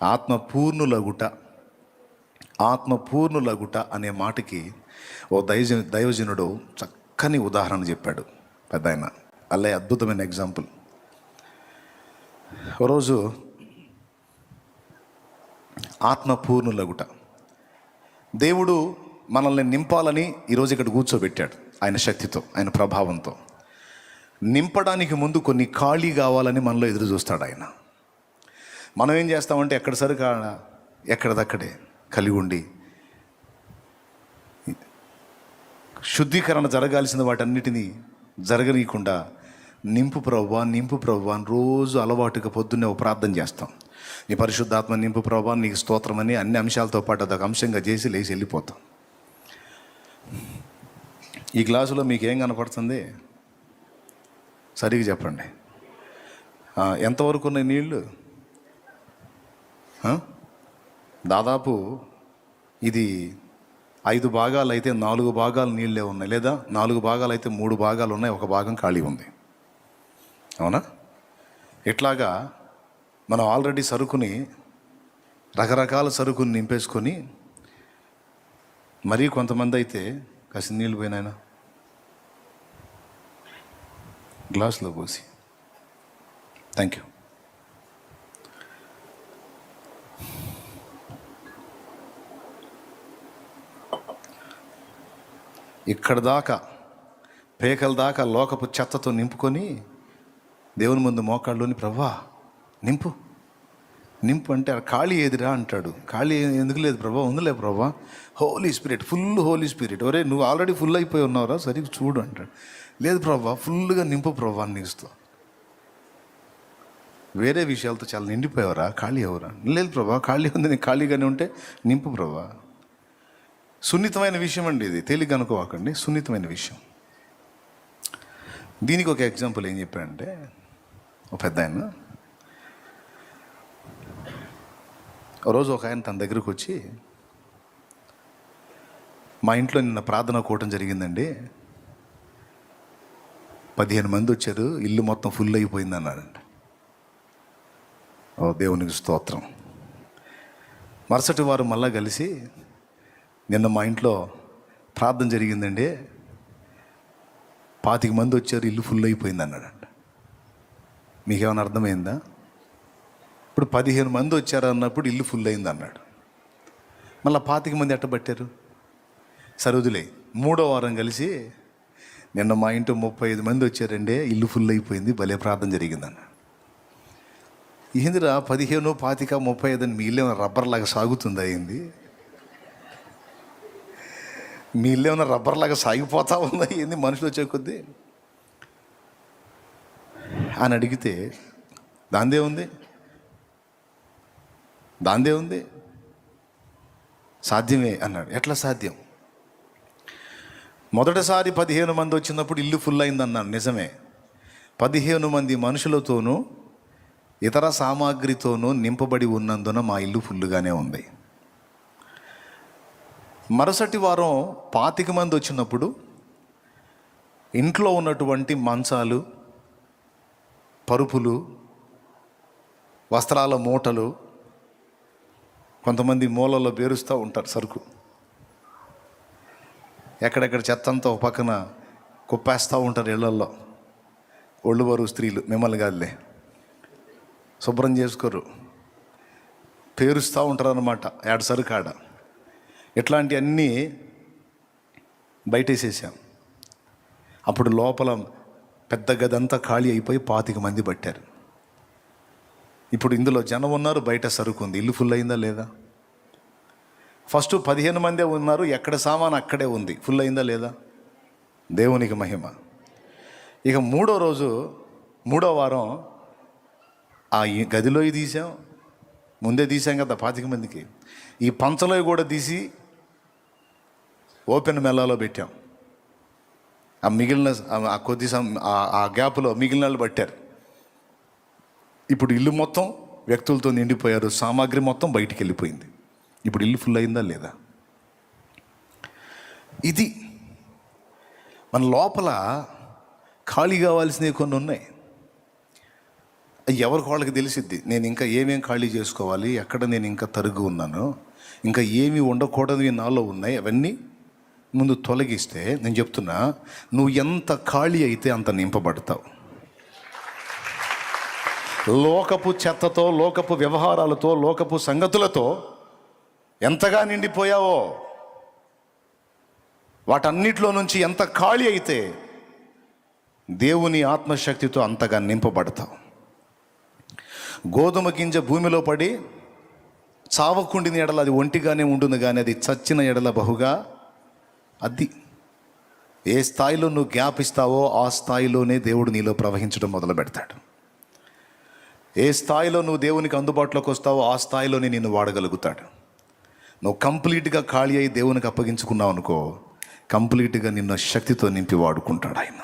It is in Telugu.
ఆత్మపూర్ణులగుట ఆత్మపూర్ణులగుట అనే మాటకి ఓ దైవజనుడు చక్కని ఉదాహరణ చెప్పాడు పెద్ద ఆయన. అల్లే అద్భుతమైన ఎగ్జాంపుల్. ఓ రోజు ఆత్మపూర్ణులగుట, దేవుడు మనల్ని నింపాలని ఈరోజు ఇక్కడ కూర్చోబెట్టాడు. ఆయన శక్తితో, ఆయన ప్రభావంతో నింపడానికి ముందు కొన్ని ఖాళీ కావాలని మనలో ఎదురు చూస్తాడు ఆయన. మనం ఏం చేస్తామంటే ఎక్కడ సరికా ఎక్కడదక్కడే కలిగి ఉండి శుద్ధీకరణ జరగాల్సిన వాటన్నిటినీ జరగనీయకుండా నింపు ప్రభువా నింపు ప్రభువా అని రోజు అలవాటుగా పొద్దున్నే ఒక ప్రార్థన చేస్తాం. నీ పరిశుద్ధాత్మ నింపు ప్రభువా, నీకు స్తోత్రమని అన్ని అంశాలతో పాటు అదొక అంశంగా చేసి లేచి వెళ్ళిపోతాం. ఈ గ్లాసులో మీకు ఏం కనపడుతుంది? సరిగ్గా చెప్పండి. ఎంతవరకు ఉన్నాయి నీళ్ళు? దాదాపు ఇది 5 భాగాలు అయితే 4 భాగాలు నీళ్ళే ఉన్నాయి, లేదా 4 భాగాలు అయితే 3 భాగాలు ఉన్నాయి, ఒక భాగం ఖాళీ ఉంది. అవునా? ఇట్లాగా మనం ఆల్రెడీ సరుకుని, రకరకాల సరుకుని నింపేసుకొని, మరీ కొంతమంది అయితే కాసిన నీళ్ళు పోయినాయన గ్లాసులో పోసి. Thank you. ఇక్కడ దాకా పేకల దాకా లోకపు చెత్తతో నింపుకొని దేవుని ముందు మోకాళ్ళలోని ప్రభా నింపు నింపు అంటే ఖాళీ ఏదిరా అంటాడు. ఖాళీ ఎందుకు లేదు ప్రభా? ఉందిలే Prabha, holy spirit, full holy spirit. ఒరే నువ్వు ఆల్రెడీ ఫుల్ అయిపోయి ఉన్నావురా, సరిగ్గా చూడు అంటాడు. లేదు ప్రభా, ఫుల్గా నింపు ప్రభా నీస్తూ. వేరే విషయాలతో చాలా నిండిపోయావరా, ఖాళీ ఎవరా? లేదు ప్రభా, ఖాళీ ఉంది, నేను ఖాళీగానే ఉంటే నింపు ప్రభా. సున్నితమైన విషయం అండి ఇది, తేలిక అనుకోవాకండి, సున్నితమైన విషయం. దీనికి ఒక ఎగ్జాంపుల్ ఏం చెప్పాడంటే, ఒక పెద్ద ఆయన రోజు ఒక ఆయన తన దగ్గరకు వచ్చి, మా ఇంట్లో నిన్న ప్రార్థన కూటం జరిగిందండి, 15 మంది వచ్చారు, ఇల్లు మొత్తం ఫుల్ అయిపోయింది అన్నాడంట. ఓ దేవునికి స్తోత్రం. మరుసటి వారు మళ్ళా కలిసి, నిన్న మా ఇంట్లో ప్రార్థన జరిగిందండి, 25 మంది వచ్చారు, ఇల్లు ఫుల్ అయిపోయింది అన్నాడంట. మీకేమైనా అర్థమైందా? ఇప్పుడు 15 మంది వచ్చారు అన్నప్పుడు ఇల్లు ఫుల్ అయింది అన్నాడు. మళ్ళీ 25 మంది ఎట్టబట్టారు? సరుదులే. 3వ వారం కలిసి, నిన్న మా ఇంట్లో 35 మంది వచ్చారండి, ఇల్లు ఫుల్ అయిపోయింది, భలే ప్రార్థన జరిగిందన్న. ఏందిరా 15, 25, 35 అని మీ ఇల్లు ఏమైనా రబ్బర్లాగా సాగుతుందా? ఏంది మీ ఇల్లు ఏమైనా రబ్బర్లాగా సాగిపోతా ఉందా ఏంది మనుషులు వచ్చే కొద్దీ అని అడిగితే, దాందే ఉంది సాధ్యమే అన్నాడు. ఎట్లా సాధ్యం? మొదటిసారి 15 మంది వచ్చినప్పుడు ఇల్లు ఫుల్ అయిందన్నాను, నిజమే. 15 మంది మనుషులతోనూ ఇతర సామాగ్రితోనూ నింపబడి ఉన్నందున మా ఇల్లు ఫుల్గానే ఉంది. మరుసటి వారం 25 మంది వచ్చినప్పుడు ఇంట్లో ఉన్నటువంటి మంచాలు, పరుపులు, వస్త్రాల మూటలు, కొంతమంది మూలలో బేరుస్తూ ఉంటారు సరుకు, ఎక్కడెక్కడ చెత్తంతా ఒక పక్కన కుప్పేస్తూ ఉంటారు ఇళ్లల్లో. ఒళ్ళు బరువు స్త్రీలు, మిమ్మల్ని కాదులే, శుభ్రం చేసుకోరు, పేరుస్తూ ఉంటారు అన్నమాట ఏడు సరుకాడ. ఇట్లాంటివన్నీ బయటేసేసాం. అప్పుడు లోపల పెద్ద గదంతా ఖాళీ అయిపోయి 25 మంది పట్టారు. ఇప్పుడు ఇందులో జనం ఉన్నారు, బయట సరుకు ఉంది, ఇల్లు ఫుల్ అయిందా లేదా? ఫస్ట్ 15 మందే ఉన్నారు, ఎక్కడ సామాను అక్కడే ఉంది, ఫుల్ అయిందా లేదా? దేవునికి మహిమ. ఇక 3వ రోజు 3వ వారం ఆ గదిలో తీసాం, ముందే తీసాం కదా 25 మందికి, ఈ పంచలో కూడా తీసి ఓపెన్ మెల్లాలో పెట్టాం. ఆ మిగిలిన ఆ కొద్ది ఆ గ్యాప్లో మిగిలిన వాళ్ళు పట్టారు. ఇప్పుడు ఇల్లు మొత్తం వ్యక్తులతో నిండిపోయారు, సామాగ్రి మొత్తం బయటికి వెళ్ళిపోయింది. ఇప్పుడు ఇల్లు ఫుల్ అయిందా లేదా? ఇది మన లోపల ఖాళీ కావాల్సినవి కొన్ని ఉన్నాయి. ఎవరికి వాళ్ళకి తెలిసిద్ది. నేను ఇంకా ఏమేం ఖాళీ చేసుకోవాలి, ఎక్కడ నేను ఇంకా తరుగు ఉన్నాను, ఇంకా ఏమి ఉండకూడనివి నాలో ఉన్నాయి, అవన్నీ ముందు తొలగిస్తే నేను చెప్తున్నా, నువ్వు ఎంత ఖాళీ అయితే అంత నింపబడతావు. లోకపు చెత్తతో, లోకపు వ్యవహారాలతో, లోకపు సంగతులతో ఎంతగా నిండిపోయావో, వాటన్నిటిలో నుంచి ఎంత ఖాళీ అయితే దేవుని ఆత్మశక్తితో అంతగా నింపబడతావు. గోధుమ గింజ భూమిలో పడి చావకుండిన ఎడల అది ఒంటిగానే ఉంటుంది, కానీ అది చచ్చిన ఎడల బహుగా అది. ఏ స్థాయిలో నువ్వు జ్ఞాపిస్తావో ఆ స్థాయిలోనే దేవుడు నీలో ప్రవహించడం మొదలు పెడతాడు. ఏ స్థాయిలో నువ్వు దేవునికి అందుబాటులోకి వస్తావో ఆ స్థాయిలోనే నిన్ను వాడగలుగుతాడు. నువ్వు కంప్లీట్గా ఖాళీ అయి దేవునికి అప్పగించుకున్నావు అనుకో, కంప్లీట్గా నిన్ను శక్తితో నింపి వాడుకుంటాడు ఆయన.